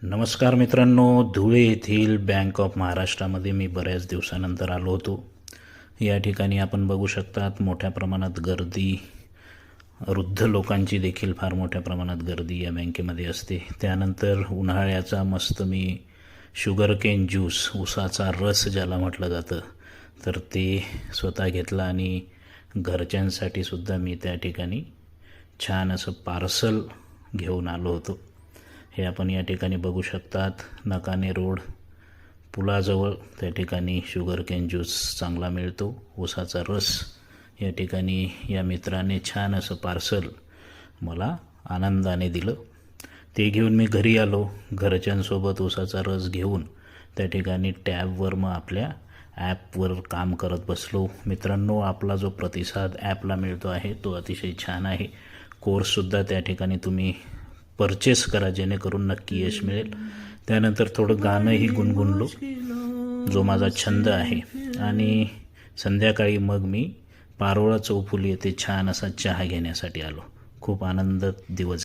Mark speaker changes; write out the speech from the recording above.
Speaker 1: नमस्कार मित्रांनो, धुळे येथील बँक ऑफ महाराष्ट्रामध्ये मी बऱ्याच दिवसानंतर आलो होतो. या ठिकाणी आपण बघू शकतात मोठ्या प्रमाणात गर्दी, वृद्ध लोकांची देखील फार मोठ्या प्रमाणात गर्दी या बँकेमध्ये असते. त्यानंतर उन्हाळ्याचा मस्त मी शुगरकेन ज्यूस, ऊसाचा रस ज्याला म्हटलं जातं, तर ते स्वतः घेतला आणि घरच्यांसाठी सुद्धा मी त्या ठिकाणी छान असं पार्सल घेऊन आलो होतो. हे आपण या ठिकाणी बघू शकतात. नकाने रोड पुलाजवळ त्या ठिकाणी शुगरकेन ज्यूस चांगला मिळतो, ऊसाचा रस. या ठिकाणी या मित्राने छान असं पार्सल मला आनंदाने दिलं. ते घेऊन मी घरी आलो. घरच्यांसोबत ऊसाचा रस घेऊन त्या ठिकाणी टॅबवर मग आपल्या ॲपवर काम करत बसलो. मित्रांनो, आपला जो प्रतिसाद ॲपला मिळतो आहे तो अतिशय छान आहे. कोर्ससुद्धा त्या ठिकाणी तुम्ही परचेस करा, जेणेकरून नक्की यश मिळेल. त्यानंतर थोडं गाणंही गुणगुणलो, जो माझा छंद आहे. आणि संध्याकाळी मग मी पारोळा चौफुली येथे छान असा चहा घेण्यासाठी आलो. खूप आनंद दिवस